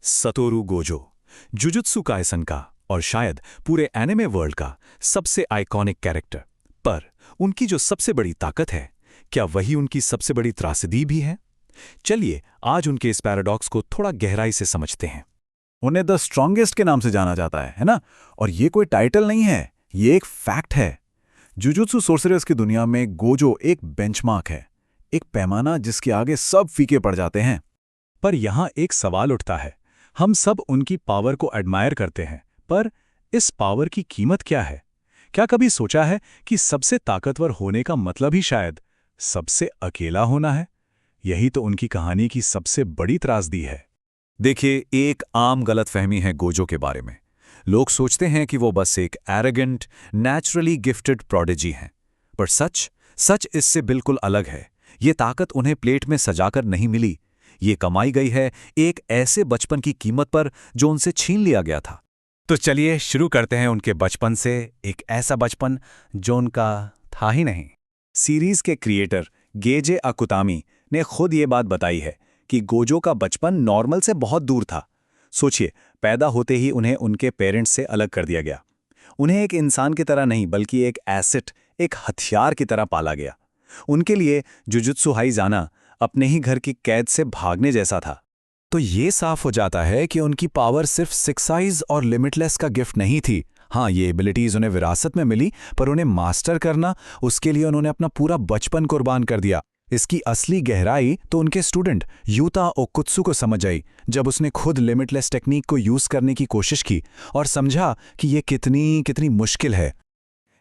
Satoru Gojo, jujutsu Kaisen का और शायद पूरे एनिमे वर्ल्ड का सबसे आइकॉनिक कैरेक्टर। पर उनकी जो सबसे बड़ी ताकत है, क्या वही उनकी सबसे बड़ी त्रासदी भी है? चलिए आज उनके इस पैराडॉक्स को थोड़ा गहराई से समझते हैं। उन्हें द स्ट्रॉन्गेस्ट के नाम से जाना जाता है ना? और ये कोई टाइटल नहीं है, ये एक फैक्ट है। जुजुत्सु सोर्सरर्स की दुनिया में गोजो एक बेंचमार्क है, एक पैमाना जिसके आगे सब फीके पड़ जाते हैं। पर यहां एक सवाल उठता है, हम सब उनकी पावर को एडमायर करते हैं, पर इस पावर की कीमत क्या है? क्या कभी सोचा है कि सबसे ताकतवर होने का मतलब ही शायद सबसे अकेला होना है? यही तो उनकी कहानी की सबसे बड़ी त्रासदी है। देखिए, एक आम गलतफहमी है गोजो के बारे में। लोग सोचते हैं कि वो बस एक एरोगेंट, नेचुरली गिफ्टेड प्रोडिजी हैं। पर सच इससे बिल्कुल अलग है। ये ताकत उन्हें प्लेट में सजाकर नहीं मिली, ये कमाई गई है एक ऐसे बचपन की कीमत पर जो उनसे छीन लिया गया था। तो चलिए शुरू करते हैं उनके बचपन से, एक ऐसा बचपन जो उनका था ही नहीं। सीरीज के क्रिएटर गेजे अकुतामी ने खुद ये बात बताई है कि गोजो का बचपन नॉर्मल से बहुत दूर था। सोचिए, पैदा होते ही उन्हें उनके पेरेंट्स से अलग कर दिया गया। उन्हें एक इंसान की तरह नहीं बल्कि एक एसेट, एक हथियार की तरह पाला गया। उनके लिए जुजुत्सु हाइज़ाना अपने ही घर की कैद से भागने जैसा था। तो ये साफ हो जाता है कि उनकी पावर सिर्फ सिक्स साइज और लिमिटलेस का गिफ्ट नहीं थी। हाँ, ये एबिलिटीज उन्हें विरासत में मिली, पर उन्हें मास्टर करना, उसके लिए उन्होंने अपना पूरा बचपन कुर्बान कर दिया। इसकी असली गहराई तो उनके स्टूडेंट यूता ओकुत्सु को समझ आई, जब उसने खुद लिमिटलेस टेक्निक को यूज करने की कोशिश की और समझा कि ये कितनी मुश्किल है।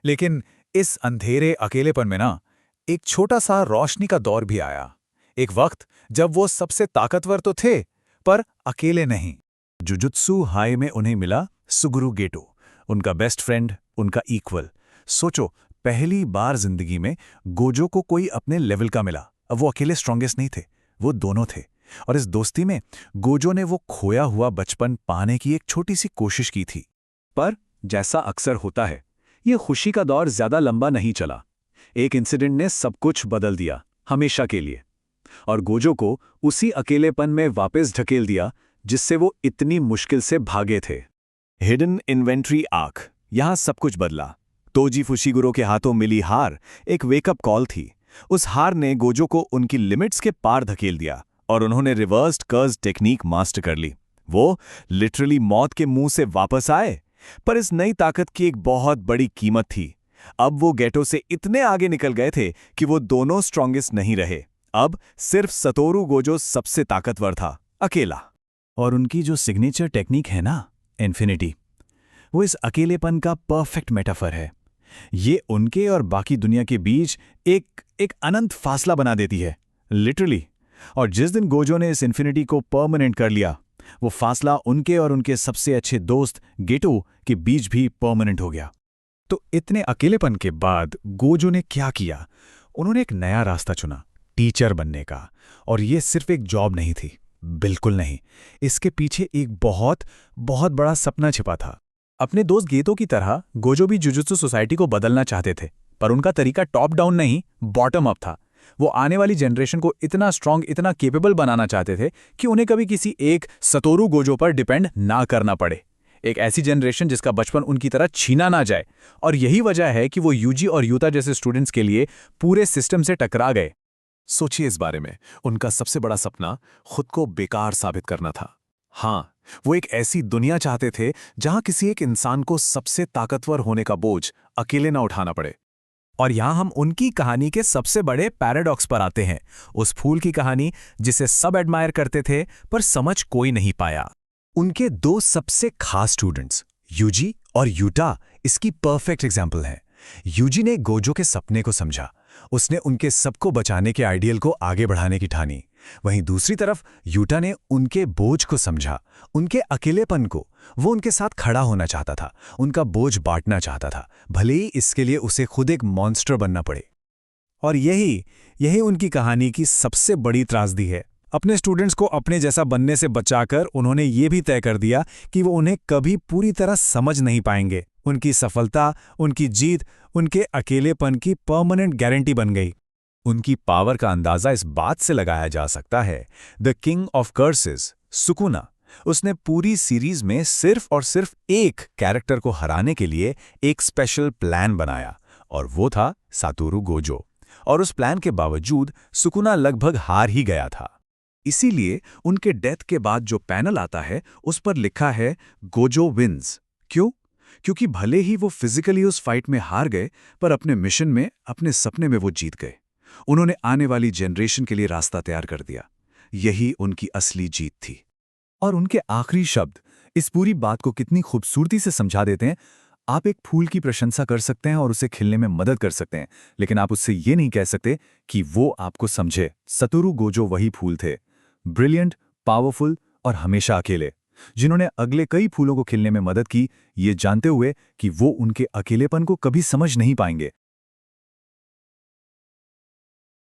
लेकिन इस अंधेरे अकेलेपन में ना, एक छोटा सा रोशनी का दौर भी आया। एक वक्त जब वो सबसे ताकतवर तो थे, पर अकेले नहीं। जुजुत्सु हाई में उन्हें मिला सुगुरु गेटो, उनका बेस्ट फ्रेंड, उनका इक्वल। सोचो, पहली बार जिंदगी में गोजो को कोई अपने लेवल का मिला। अब वो अकेले स्ट्रॉन्गेस्ट नहीं थे, वो दोनों थे। और इस दोस्ती में गोजो ने वो खोया हुआ बचपन पाने की एक छोटी सी कोशिश की थी। पर जैसा अक्सर होता है, ये खुशी का दौर ज्यादा लंबा नहीं चला। एक इंसिडेंट ने सब कुछ बदल दिया, हमेशा के लिए, और गोजो को उसी अकेलेपन में वापस ढकेल दिया जिससे वो इतनी मुश्किल से भागे थे। हिडन इन्वेंट्री आर्क, यहां सब कुछ बदला। तोजी फुशिगुरो के हाथों मिली हार एक वेकअप कॉल थी। उस हार ने गोजो को उनकी लिमिट्स के पार धकेल दिया और उन्होंने रिवर्स्ड कर्ज टेक्निक मास्टर कर ली। वो लिटरली मौत के मुंह से वापस आए। पर इस नई ताकत की एक बहुत बड़ी कीमत थी। अब वो गेटो से इतने आगे निकल गए थे कि वो दोनों स्ट्रॉन्गेस्ट नहीं रहे। अब सिर्फ सतोरू गोजो सबसे ताकतवर था, अकेला। और उनकी जो सिग्नेचर टेक्निक है ना, इन्फिनिटी, वो इस अकेलेपन का परफेक्ट मेटाफर है। ये उनके और बाकी दुनिया के बीच एक अनंत फासला बना देती है, लिटरली। और जिस दिन गोजो ने इस इन्फिनिटी को परमानेंट कर लिया, वो फासला उनके और उनके सबसे अच्छे दोस्त गेटो के बीच भी परमानेंट हो गया। तो इतने अकेलेपन के बाद गोजो ने क्या किया? उन्होंने एक नया रास्ता चुना, टीचर बनने का। और ये सिर्फ एक जॉब नहीं थी, बिल्कुल नहीं। इसके पीछे एक बहुत बड़ा सपना छिपा था। अपने दोस्त गेतो की तरह गोजो भी जुजुत्सु सोसाइटी को बदलना चाहते थे, पर उनका तरीका टॉप डाउन नहीं, बॉटम अप था। वो आने वाली जनरेशन को इतना स्ट्रांग, इतना केपेबल बनाना चाहते थे कि उन्हें कभी किसी एक सतोरू गोजो पर डिपेंड ना करना पड़े। एक ऐसी जनरेशन जिसका बचपन उनकी तरह छीना ना जाए। और यही वजह है कि वो यूजी और यूता जैसे स्टूडेंट्स के लिए पूरे सिस्टम से टकरा गए। सोचिए इस बारे में, उनका सबसे बड़ा सपना खुद को बेकार साबित करना था। हाँ, वो एक ऐसी दुनिया चाहते थे जहां किसी एक इंसान को सबसे ताकतवर होने का बोझ अकेले ना उठाना पड़े। और यहां हम उनकी कहानी के सबसे बड़े पैराडॉक्स पर आते हैं, उस फूल की कहानी जिसे सब एडमायर करते थे पर समझ कोई नहीं पाया। उनके दो सबसे खास स्टूडेंट्स, यूजी और यूटा, इसकी परफेक्ट एग्जाम्पल हैं। यूजी ने गोजो के सपने को समझा, उसने उनके सबको बचाने के आइडियल को आगे बढ़ाने की ठानी। वहीं दूसरी तरफ यूटा ने उनके बोझ को समझा, उनके अकेलेपन को। वो उनके साथ खड़ा होना चाहता था, उनका बोझ बांटना चाहता था, भले ही इसके लिए उसे खुद एक मॉन्स्टर बनना पड़े। और यही उनकी कहानी की सबसे बड़ी त्रासदी है। अपने स्टूडेंट्स को अपने जैसा बनने से बचाकर उन्होंने ये भी तय कर दिया कि वो उन्हें कभी पूरी तरह समझ नहीं पाएंगे। उनकी सफलता, उनकी जीत, उनके अकेलेपन की परमानेंट गारंटी बन गई। उनकी पावर का अंदाजा इस बात से लगाया जा सकता है, the king of curses, Sukuna, उसने पूरी सीरीज में सिर्फ और सिर्फ एक कैरेक्टर को हराने के लिए एक स्पेशल प्लान बनाया, और वो था सातोरू गोजो। और उस प्लान के बावजूद सुकुना लगभग हार ही गया था। इसीलिए उनके डेथ के बाद जो पैनल आता है उस पर लिखा है गोजो विन्स। क्यों? क्योंकि भले ही वो फिजिकली उस फाइट में हार गए, पर अपने मिशन में, अपने सपने में वो जीत गए। उन्होंने आने वाली जनरेशन के लिए रास्ता तैयार कर दिया। यही उनकी असली जीत थी। और उनके आखिरी शब्द इस पूरी बात को कितनी खूबसूरती से समझा देते हैं। आप एक फूल की प्रशंसा कर सकते हैं और उसे खिलने में मदद कर सकते हैं, लेकिन आप उससे ये नहीं कह सकते कि वो आपको समझे। सतोरू गोजो वही फूल थे, ब्रिलियंट, पावरफुल और हमेशा अकेले, जिन्होंने अगले कई फूलों को खिलने में मदद की, ये जानते हुए कि वो उनके अकेलेपन को कभी समझ नहीं पाएंगे।